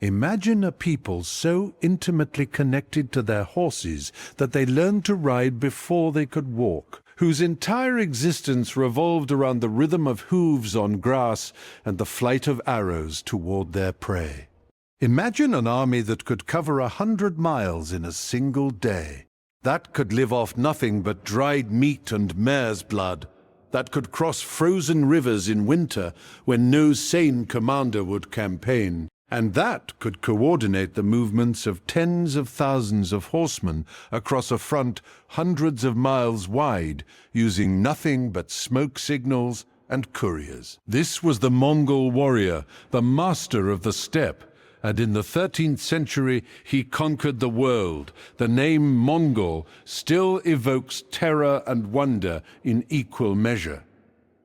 Imagine a people so intimately connected to their horses that they learned to ride before they could walk, whose entire existence revolved around the rhythm of hooves on grass and the flight of arrows toward their prey. Imagine an army that could cover 100 miles in a single day, that could live off nothing but dried meat and mare's blood, that could cross frozen rivers in winter when no sane commander would campaign, and that could coordinate the movements of tens of thousands of horsemen across a front hundreds of miles wide, using nothing but smoke signals and couriers. This was the Mongol warrior, the master of the steppe, and in the 13th century he conquered the world. The name Mongol still evokes terror and wonder in equal measure.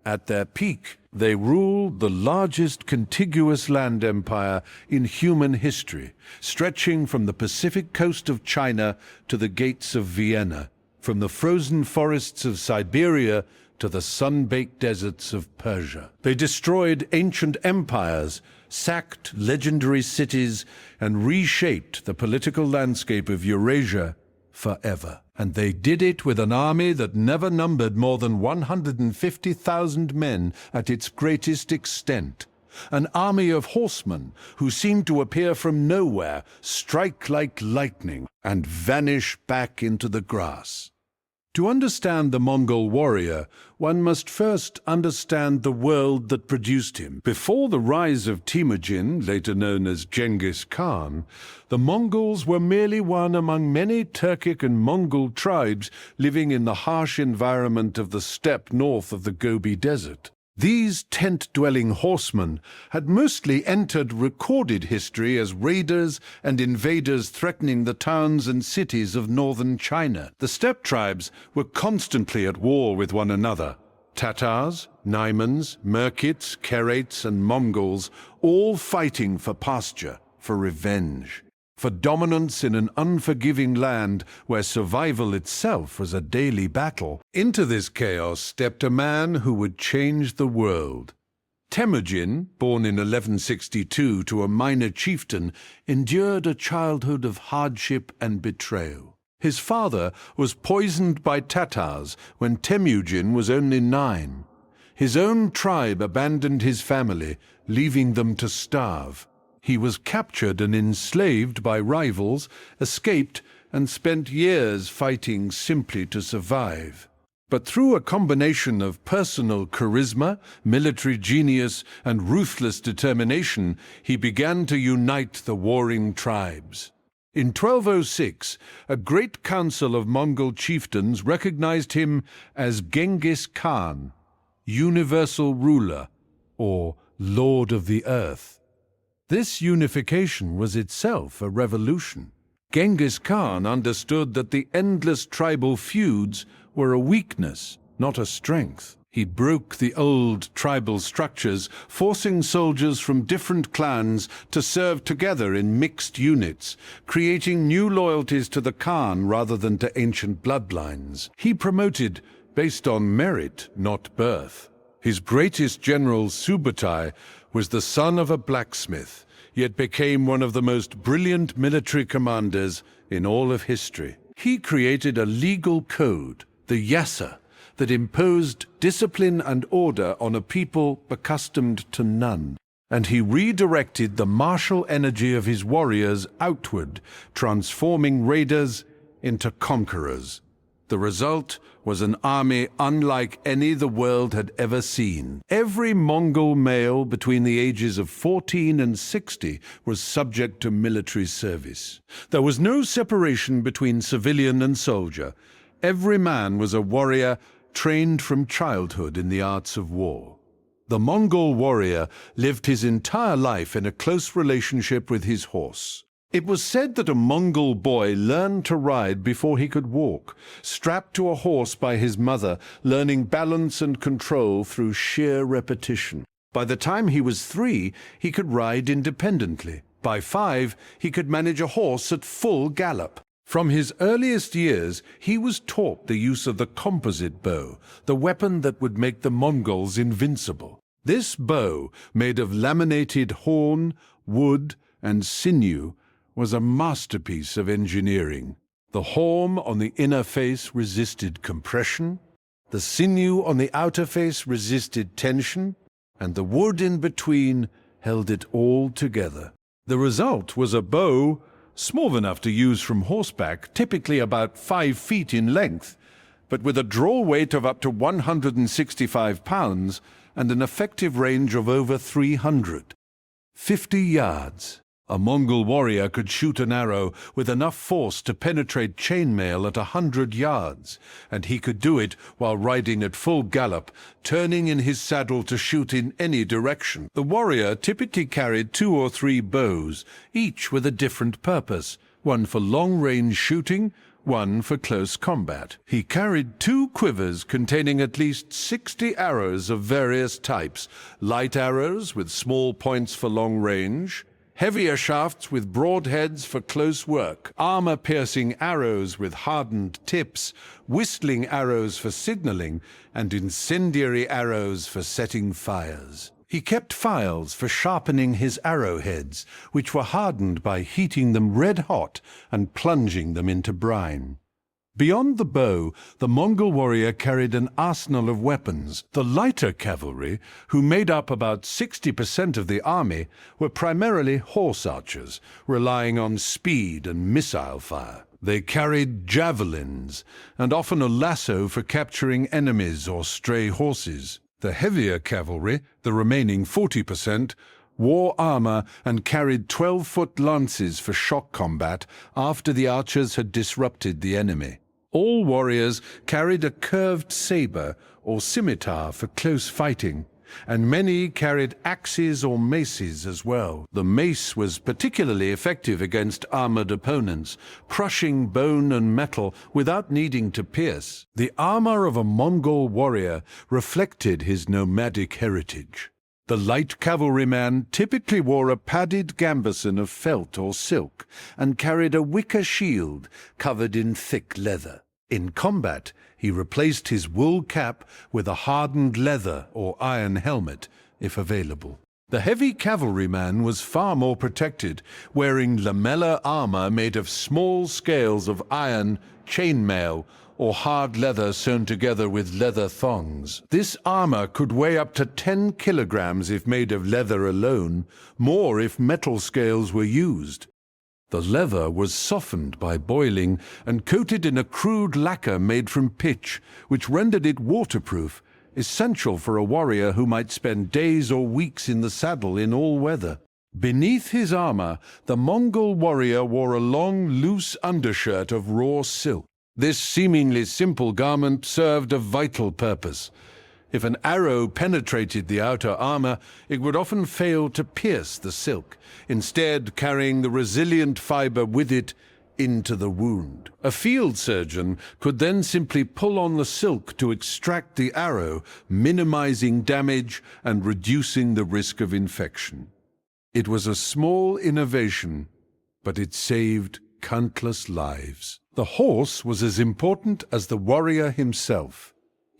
At their peak, they ruled the largest contiguous land empire in human history, stretching from the Pacific coast of China to the gates of Vienna, from the frozen forests of Siberia to the sun-baked deserts of Persia. They destroyed ancient empires, sacked legendary cities, and reshaped the political landscape of Eurasia forever. And they did it with an army that never numbered more than 150,000 men at its greatest extent. An army of horsemen who seemed to appear from nowhere, strike like lightning, and vanish back into the grass. To understand the Mongol warrior, one must first understand the world that produced him. Before the rise of Temujin, later known as Genghis Khan, the Mongols were merely one among many Turkic and Mongol tribes living in the harsh environment of the steppe north of the Gobi Desert. These tent-dwelling horsemen had mostly entered recorded history as raiders and invaders threatening the towns and cities of northern China. The steppe tribes were constantly at war with one another. Tatars, Naimans, Merkits, Kerates, and Mongols, all fighting for pasture, for revenge, for dominance in an unforgiving land where survival itself was a daily battle. Into this chaos stepped a man who would change the world. Temujin, born in 1162 to a minor chieftain, endured a childhood of hardship and betrayal. His father was poisoned by Tatars when Temujin was only 9. His own tribe abandoned his family, leaving them to starve. He was captured and enslaved by rivals, escaped, and spent years fighting simply to survive. But through a combination of personal charisma, military genius, and ruthless determination, he began to unite the warring tribes. In 1206, a great council of Mongol chieftains recognized him as Genghis Khan, universal ruler, or Lord of the Earth. This unification was itself a revolution. Genghis Khan understood that the endless tribal feuds were a weakness, not a strength. He broke the old tribal structures, forcing soldiers from different clans to serve together in mixed units, creating new loyalties to the Khan rather than to ancient bloodlines. He promoted based on merit, not birth. His greatest general, Subutai, was the son of a blacksmith, yet became one of the most brilliant military commanders in all of history. He created a legal code, the Yasa, that imposed discipline and order on a people accustomed to none. And he redirected the martial energy of his warriors outward, transforming raiders into conquerors. The result was an army unlike any the world had ever seen. Every Mongol male between the ages of 14 and 60 was subject to military service. There was no separation between civilian and soldier. Every man was a warrior trained from childhood in the arts of war. The Mongol warrior lived his entire life in a close relationship with his horse. It was said that a Mongol boy learned to ride before he could walk, strapped to a horse by his mother, learning balance and control through sheer repetition. By the time he was 3, he could ride independently. By 5, he could manage a horse at full gallop. From his earliest years, he was taught the use of the composite bow, the weapon that would make the Mongols invincible. This bow, made of laminated horn, wood, and sinew was a masterpiece of engineering. The horn on the inner face resisted compression, the sinew on the outer face resisted tension, and the wood in between held it all together. The result was a bow small enough to use from horseback, typically about 5 feet in length, but with a draw weight of up to 165 pounds and an effective range of over 300. 50 yards. A Mongol warrior could shoot an arrow with enough force to penetrate chainmail at 100 yards, and he could do it while riding at full gallop, turning in his saddle to shoot in any direction. The warrior typically carried 2 or 3 bows, each with a different purpose, one for long-range shooting, one for close combat. He carried 2 quivers containing at least 60 arrows of various types, light arrows with small points for long range, heavier shafts with broad heads for close work, armor-piercing arrows with hardened tips, whistling arrows for signaling, and incendiary arrows for setting fires. He kept files for sharpening his arrowheads, which were hardened by heating them red-hot and plunging them into brine. Beyond the bow, the Mongol warrior carried an arsenal of weapons. The lighter cavalry, who made up about 60% of the army, were primarily horse archers, relying on speed and missile fire. They carried javelins, and often a lasso for capturing enemies or stray horses. The heavier cavalry, the remaining 40%, wore armor and carried 12-foot lances for shock combat after the archers had disrupted the enemy. All warriors carried a curved saber or scimitar for close fighting, and many carried axes or maces as well. The mace was particularly effective against armored opponents, crushing bone and metal without needing to pierce. The armor of a Mongol warrior reflected his nomadic heritage. The light cavalryman typically wore a padded gambeson of felt or silk and carried a wicker shield covered in thick leather. In combat, he replaced his wool cap with a hardened leather or iron helmet, if available. The heavy cavalryman was far more protected, wearing lamellar armor made of small scales of iron, chainmail, or hard leather sewn together with leather thongs. This armor could weigh up to 10 kilograms if made of leather alone, more if metal scales were used. The leather was softened by boiling and coated in a crude lacquer made from pitch, which rendered it waterproof, essential for a warrior who might spend days or weeks in the saddle in all weather. Beneath his armor, the Mongol warrior wore a long, loose undershirt of raw silk. This seemingly simple garment served a vital purpose. If an arrow penetrated the outer armor, it would often fail to pierce the silk, instead carrying the resilient fiber with it into the wound. A field surgeon could then simply pull on the silk to extract the arrow, minimizing damage and reducing the risk of infection. It was a small innovation, but it saved countless lives. The horse was as important as the warrior himself.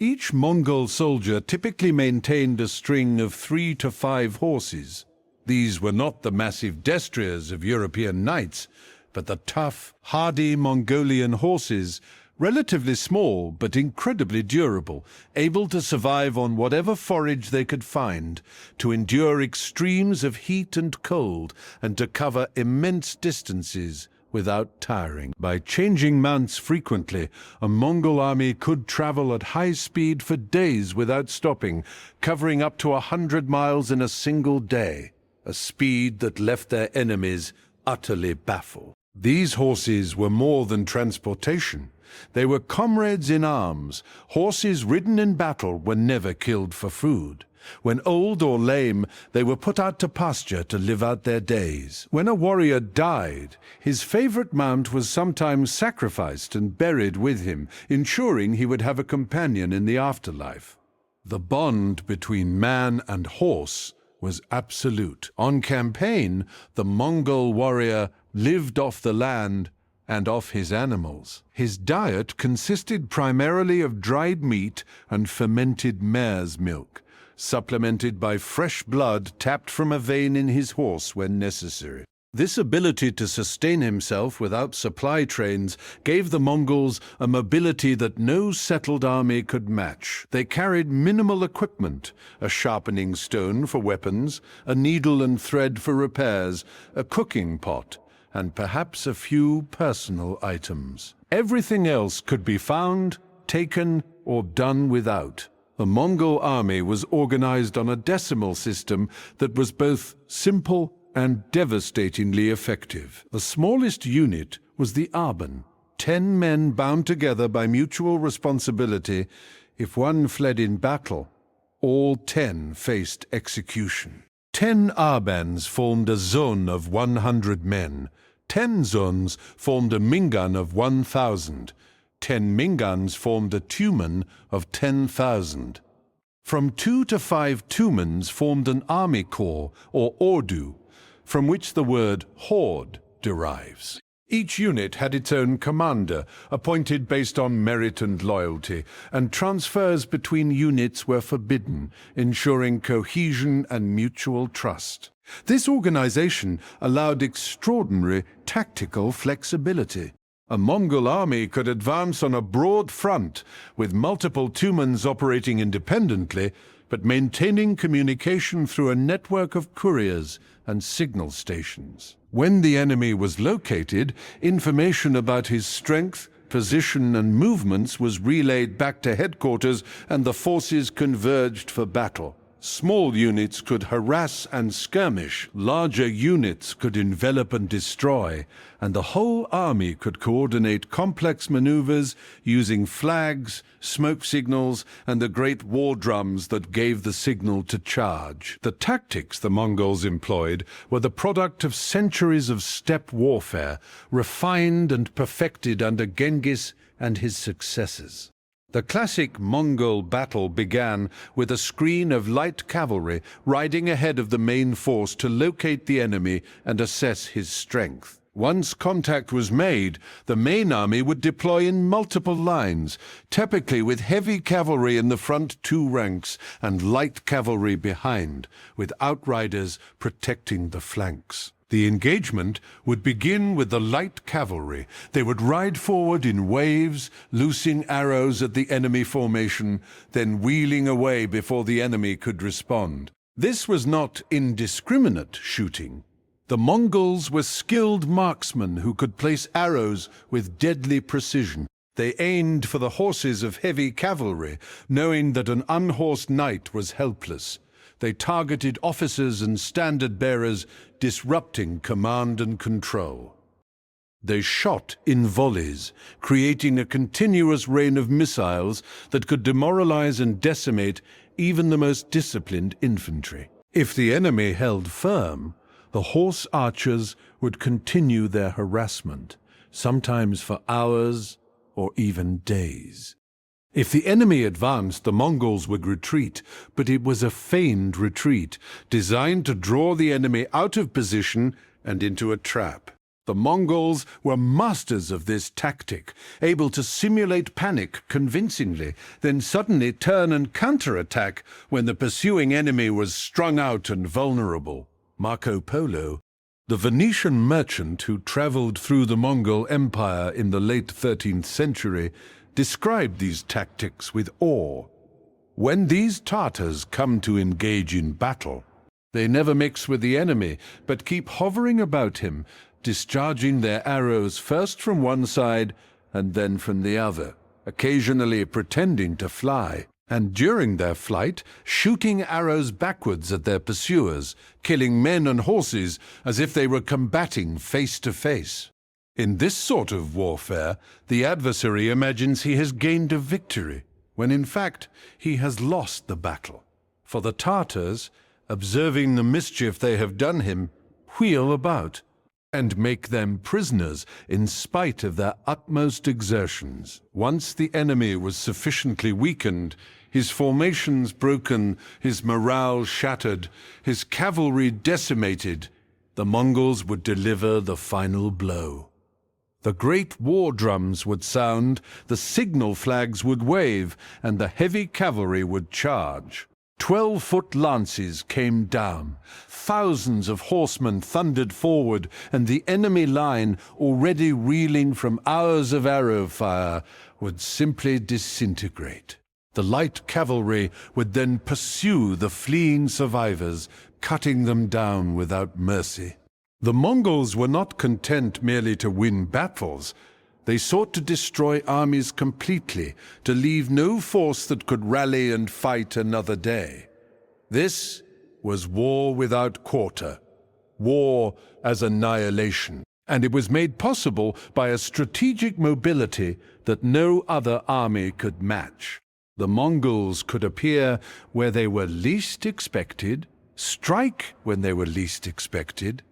Each Mongol soldier typically maintained a string of 3 to 5 horses. These were not the massive destriers of European knights, but the tough, hardy Mongolian horses, relatively small but incredibly durable, able to survive on whatever forage they could find, to endure extremes of heat and cold, and to cover immense distances without tiring. By changing mounts frequently, a Mongol army could travel at high speed for days without stopping, covering up to 100 miles in a single day, a speed that left their enemies utterly baffled. These horses were more than transportation. They were comrades in arms. Horses ridden in battle were never killed for food. When old or lame, they were put out to pasture to live out their days. When a warrior died, his favorite mount was sometimes sacrificed and buried with him, ensuring he would have a companion in the afterlife. The bond between man and horse was absolute. On campaign, the Mongol warrior lived off the land and off his animals. His diet consisted primarily of dried meat and fermented mare's milk, supplemented by fresh blood tapped from a vein in his horse when necessary. This ability to sustain himself without supply trains gave the Mongols a mobility that no settled army could match. They carried minimal equipment, a sharpening stone for weapons, a needle and thread for repairs, a cooking pot, and perhaps a few personal items. Everything else could be found, taken, or done without. The Mongol army was organized on a decimal system that was both simple and devastatingly effective. The smallest unit was the arban, 10 men bound together by mutual responsibility. If one fled in battle, all 10 faced execution. 10 arbans formed a zone of 100 men. 10 zones formed a mingan of 1,000. 10 mingans formed a tumen of 10,000. From 2 to 5 tumens formed an army corps, or ordu, from which the word horde derives. Each unit had its own commander, appointed based on merit and loyalty, and transfers between units were forbidden, ensuring cohesion and mutual trust. This organization allowed extraordinary tactical flexibility. A Mongol army could advance on a broad front, with multiple tumens operating independently, but maintaining communication through a network of couriers and signal stations. When the enemy was located, information about his strength, position, and movements was relayed back to headquarters, and the forces converged for battle. Small units could harass and skirmish, larger units could envelop and destroy, and the whole army could coordinate complex maneuvers using flags, smoke signals, and the great war drums that gave the signal to charge. The tactics the Mongols employed were the product of centuries of steppe warfare, refined and perfected under Genghis and his successors. The classic Mongol battle began with a screen of light cavalry riding ahead of the main force to locate the enemy and assess his strength. Once contact was made, the main army would deploy in multiple lines, typically with heavy cavalry in the front 2 ranks and light cavalry behind, with outriders protecting the flanks. The engagement would begin with the light cavalry. They would ride forward in waves, loosing arrows at the enemy formation, then wheeling away before the enemy could respond. This was not indiscriminate shooting. The Mongols were skilled marksmen who could place arrows with deadly precision. They aimed for the horses of heavy cavalry, knowing that an unhorsed knight was helpless. They targeted officers and standard-bearers, disrupting command and control. They shot in volleys, creating a continuous rain of missiles that could demoralize and decimate even the most disciplined infantry. If the enemy held firm, the horse archers would continue their harassment, sometimes for hours or even days. If the enemy advanced, the Mongols would retreat, but it was a feigned retreat, designed to draw the enemy out of position and into a trap. The Mongols were masters of this tactic, able to simulate panic convincingly, then suddenly turn and counterattack when the pursuing enemy was strung out and vulnerable. Marco Polo, the Venetian merchant who traveled through the Mongol Empire in the late 13th century, described these tactics with awe. When these Tartars come to engage in battle, they never mix with the enemy, but keep hovering about him, discharging their arrows first from one side and then from the other, occasionally pretending to fly, and during their flight, shooting arrows backwards at their pursuers, killing men and horses as if they were combating face to face. In this sort of warfare, the adversary imagines he has gained a victory, when in fact he has lost the battle. For the Tartars, observing the mischief they have done him, wheel about and make them prisoners in spite of their utmost exertions. Once the enemy was sufficiently weakened, his formations broken, his morale shattered, his cavalry decimated, the Mongols would deliver the final blow. The great war drums would sound, the signal flags would wave, and the heavy cavalry would charge. 12-foot lances came down. Thousands of horsemen thundered forward, and the enemy line, already reeling from hours of arrow fire, would simply disintegrate. The light cavalry would then pursue the fleeing survivors, cutting them down without mercy. The Mongols were not content merely to win battles. They sought to destroy armies completely, to leave no force that could rally and fight another day. This was war without quarter, war as annihilation, and it was made possible by a strategic mobility that no other army could match. The Mongols could appear where they were least expected, strike when they were least expected,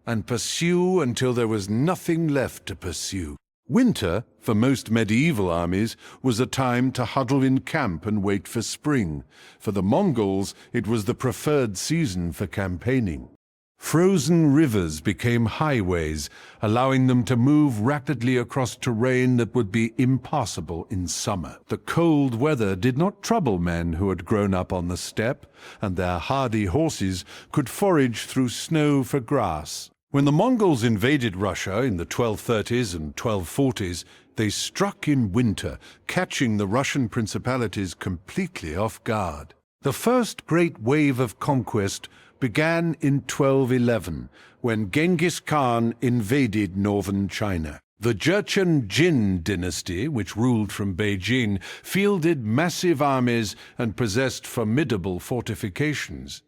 and pursue until there was nothing left to pursue. Winter, for most medieval armies, was a time to huddle in camp and wait for spring. For the Mongols, it was the preferred season for campaigning. Frozen rivers became highways, allowing them to move rapidly across terrain that would be impassable in summer. The cold weather did not trouble men who had grown up on the steppe, and their hardy horses could forage through snow for grass. When the Mongols invaded Russia in the 1230s and 1240s, they struck in winter, catching the Russian principalities completely off guard. The first great wave of conquest began in 1211, when Genghis Khan invaded northern China. The Jurchen Jin dynasty, which ruled from Beijing, fielded massive armies and possessed formidable fortifications.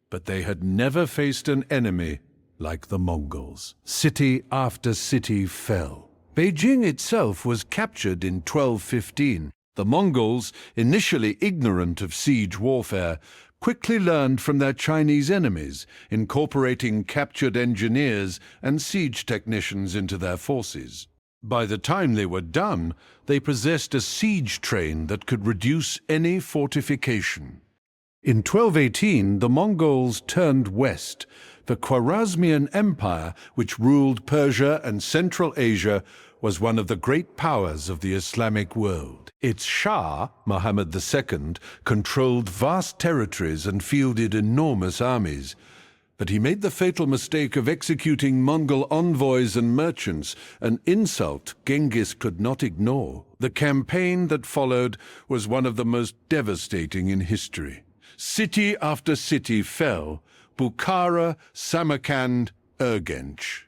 But they had never faced an enemy like the Mongols. City after city fell. Beijing itself was captured in 1215. The Mongols, initially ignorant of siege warfare, quickly learned from their Chinese enemies, incorporating captured engineers and siege technicians into their forces. By the time they were done, they possessed a siege train that could reduce any fortification. In 1218, the Mongols turned west. The Khwarezmian Empire, which ruled Persia and Central Asia, was one of the great powers of the Islamic world. Its Shah, Muhammad II, controlled vast territories and fielded enormous armies. But he made the fatal mistake of executing Mongol envoys and merchants, an insult Genghis could not ignore. The campaign that followed was one of the most devastating in history. City after city fell: Bukhara, Samarkand, Urgench.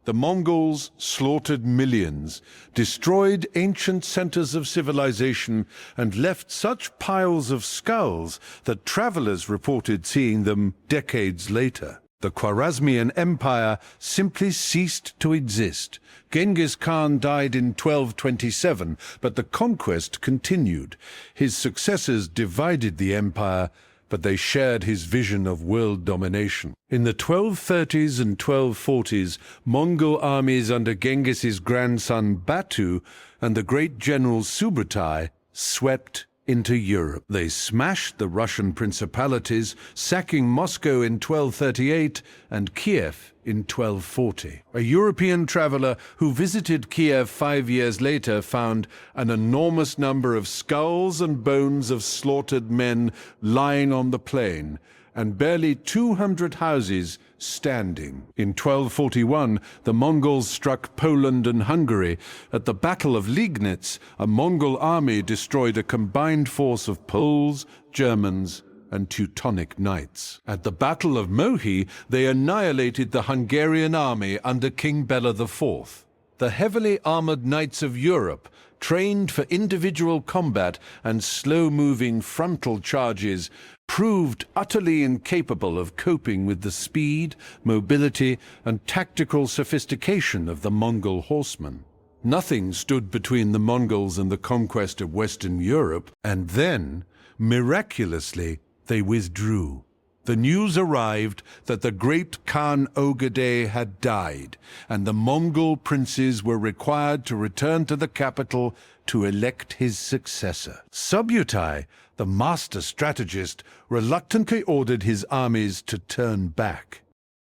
The Mongols slaughtered millions, destroyed ancient centers of civilization, and left such piles of skulls that travelers reported seeing them decades later. The Khwarezmian Empire simply ceased to exist. Genghis Khan died in 1227, but the conquest continued. His successors divided the empire, but they shared his vision of world domination. In the 1230s and 1240s, Mongol armies under Genghis's grandson Batu and the great general Subutai swept into Europe. They smashed the Russian principalities, sacking Moscow in 1238 and Kiev in 1240. A European traveler who visited Kiev 5 years later found an enormous number of skulls and bones of slaughtered men lying on the plain, and barely 200 houses standing. In 1241, the Mongols struck Poland and Hungary. At the Battle of Liegnitz, a Mongol army destroyed a combined force of Poles, Germans, and Teutonic knights. At the Battle of Mohi, they annihilated the Hungarian army under King Bela IV. The heavily armored knights of Europe, trained for individual combat and slow-moving frontal charges, proved utterly incapable of coping with the speed, mobility, and tactical sophistication of the Mongol horsemen. Nothing stood between the Mongols and the conquest of Western Europe, and then, miraculously, they withdrew. The news arrived that the great Khan Ogedei had died, and the Mongol princes were required to return to the capital to elect his successor. Subutai, the master strategist, reluctantly ordered his armies to turn back.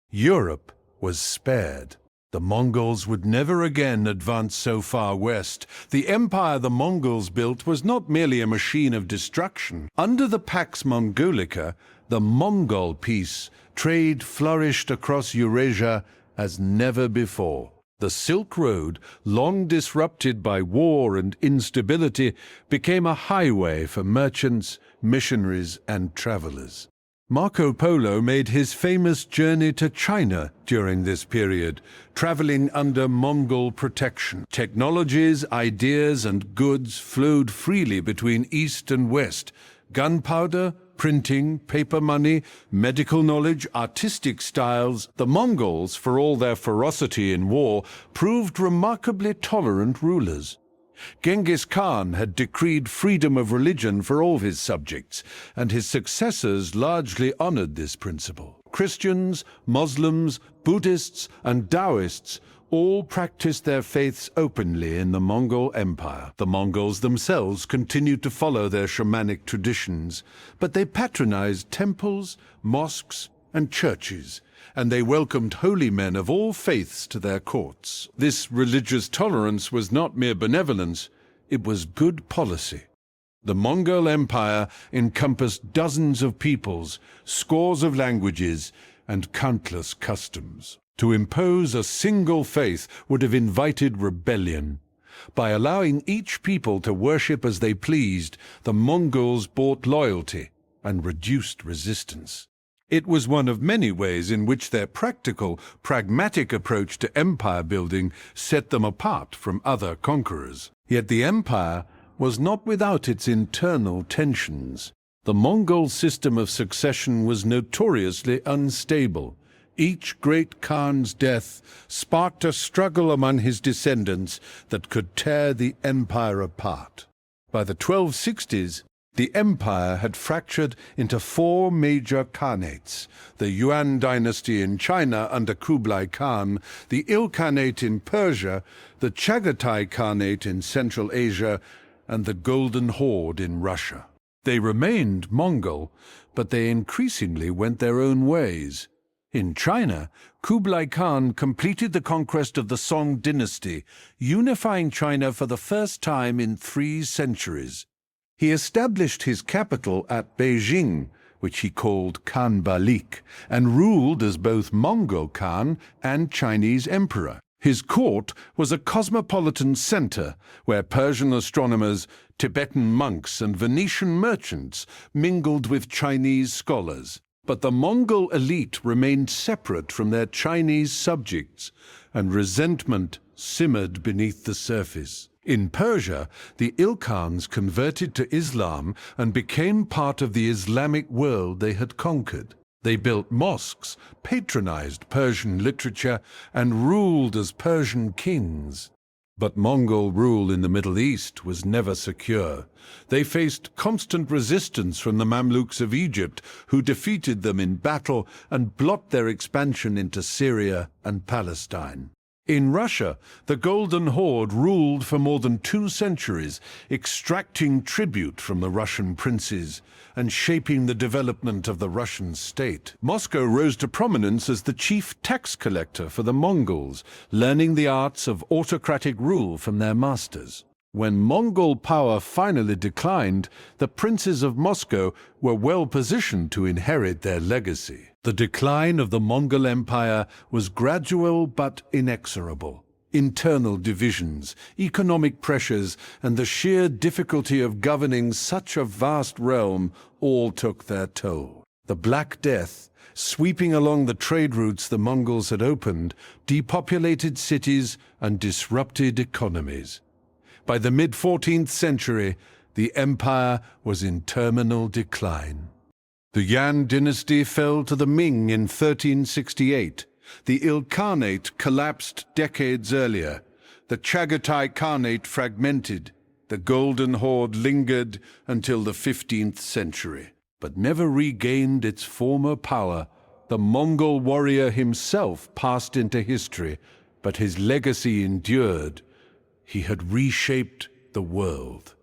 Europe was spared. The Mongols would never again advance so far west. The empire the Mongols built was not merely a machine of destruction. Under the Pax Mongolica, the Mongol peace, trade flourished across Eurasia as never before. The Silk Road, long disrupted by war and instability, became a highway for merchants, missionaries, and travelers. Marco Polo made his famous journey to China during this period, traveling under Mongol protection. Technologies, ideas, and goods flowed freely between East and West. Gunpowder, printing, paper money, medical knowledge, artistic styles. The Mongols, for all their ferocity in war, proved remarkably tolerant rulers. Genghis Khan had decreed freedom of religion for all his subjects, and his successors largely honored this principle. Christians, Muslims, Buddhists, and Taoists all practiced their faiths openly in the Mongol Empire. The Mongols themselves continued to follow their shamanic traditions, but they patronized temples, mosques, and churches, and they welcomed holy men of all faiths to their courts. This religious tolerance was not mere benevolence, it was good policy. The Mongol Empire encompassed dozens of peoples, scores of languages, and countless customs. To impose a single faith would have invited rebellion. By allowing each people to worship as they pleased, the Mongols bought loyalty and reduced resistance. It was one of many ways in which their practical, pragmatic approach to empire building set them apart from other conquerors. Yet the empire was not without its internal tensions. The Mongol system of succession was notoriously unstable. Each great Khan's death sparked a struggle among his descendants that could tear the empire apart. By the 1260s, the empire had fractured into four major khanates: the Yuan dynasty in China under Kublai Khan, the Ilkhanate in Persia, the Chagatai Khanate in Central Asia, and the Golden Horde in Russia. They remained Mongol, but they increasingly went their own ways. In China, Kublai Khan completed the conquest of the Song dynasty, unifying China for the first time in 3 centuries. He established his capital at Beijing, which he called Khanbalik, and ruled as both Mongol Khan and Chinese emperor. His court was a cosmopolitan center where Persian astronomers, Tibetan monks, and Venetian merchants mingled with Chinese scholars. But the Mongol elite remained separate from their Chinese subjects, and resentment simmered beneath the surface. In Persia, the Ilkhans converted to Islam and became part of the Islamic world they had conquered. They built mosques, patronized Persian literature, and ruled as Persian kings. But Mongol rule in the Middle East was never secure. They faced constant resistance from the Mamluks of Egypt, who defeated them in battle and blocked their expansion into Syria and Palestine. In Russia, the Golden Horde ruled for more than 2 centuries, extracting tribute from the Russian princes and shaping the development of the Russian state. Moscow rose to prominence as the chief tax collector for the Mongols, learning the arts of autocratic rule from their masters. When Mongol power finally declined, the princes of Moscow were well positioned to inherit their legacy. The decline of the Mongol Empire was gradual but inexorable. Internal divisions, economic pressures, and the sheer difficulty of governing such a vast realm all took their toll. The Black Death, sweeping along the trade routes the Mongols had opened, depopulated cities and disrupted economies. By the mid-14th century, the empire was in terminal decline. The Yuan dynasty fell to the Ming in 1368. The Ilkhanate collapsed decades earlier. The Chagatai Khanate fragmented. The Golden Horde lingered until the 15th century, but never regained its former power. The Mongol warrior himself passed into history, but his legacy endured. He had reshaped the world.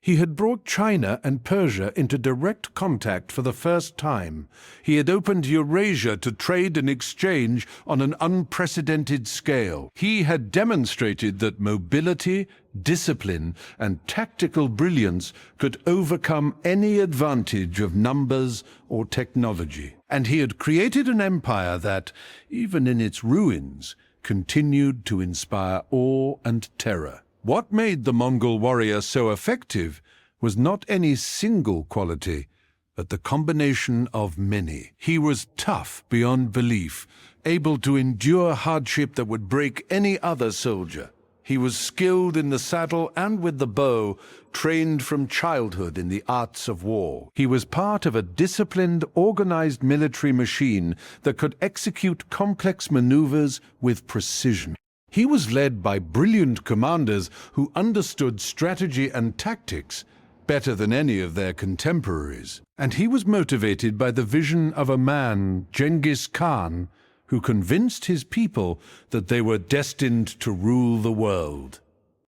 He had brought China and Persia into direct contact for the first time. He had opened Eurasia to trade and exchange on an unprecedented scale. He had demonstrated that mobility, discipline, and tactical brilliance could overcome any advantage of numbers or technology. And he had created an empire that, even in its ruins, continued to inspire awe and terror. What made the Mongol warrior so effective was not any single quality, but the combination of many. He was tough beyond belief, able to endure hardship that would break any other soldier. He was skilled in the saddle and with the bow, trained from childhood in the arts of war. He was part of a disciplined, organized military machine that could execute complex maneuvers with precision. He was led by brilliant commanders who understood strategy and tactics better than any of their contemporaries. And he was motivated by the vision of a man, Genghis Khan, who convinced his people that they were destined to rule the world.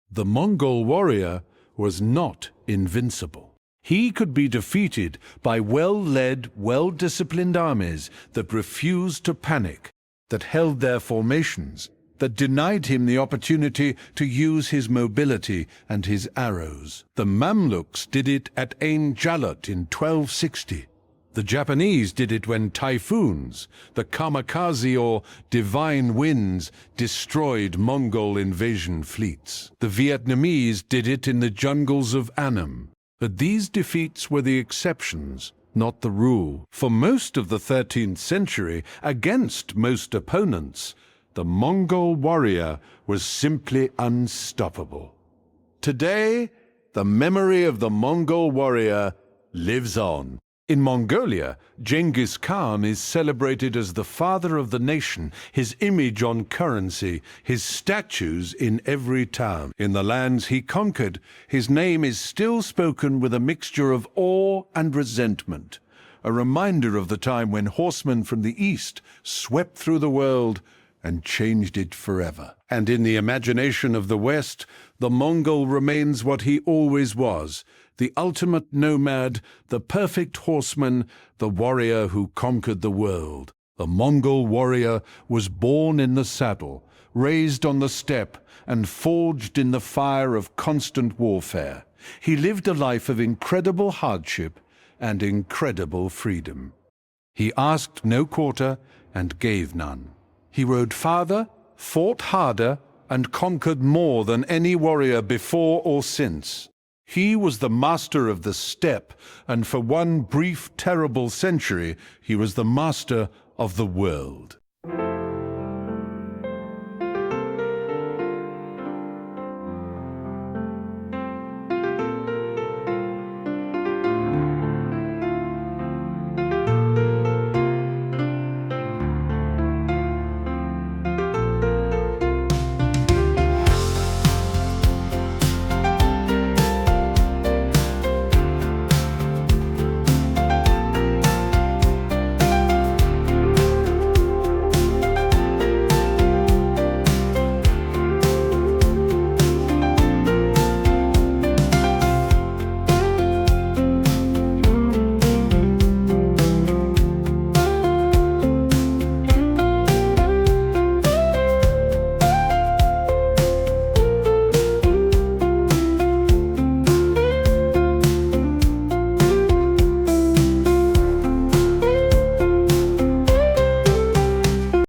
The Mongol warrior was not invincible. He could be defeated by well-led, well-disciplined armies that refused to panic, that held their formations, that denied him the opportunity to use his mobility and his arrows. The Mamluks did it at Ain Jalut in 1260. The Japanese did it when typhoons, the kamikaze or divine winds, destroyed Mongol invasion fleets. The Vietnamese did it in the jungles of Annam. But these defeats were the exceptions, not the rule. For most of the 13th century, against most opponents, the Mongol warrior was simply unstoppable. Today, the memory of the Mongol warrior lives on. In Mongolia, Genghis Khan is celebrated as the father of the nation, his image on currency, his statues in every town. In the lands he conquered, his name is still spoken with a mixture of awe and resentment, a reminder of the time when horsemen from the east swept through the world and changed it forever. And in the imagination of the West, the Mongol remains what he always was, the ultimate nomad, the perfect horseman, the warrior who conquered the world. The Mongol warrior was born in the saddle, raised on the steppe, and forged in the fire of constant warfare. He lived a life of incredible hardship and incredible freedom. He asked no quarter and gave none. He rode farther, fought harder, and conquered more than any warrior before or since. He was the master of the steppe, and for one brief, terrible century, he was the master of the world.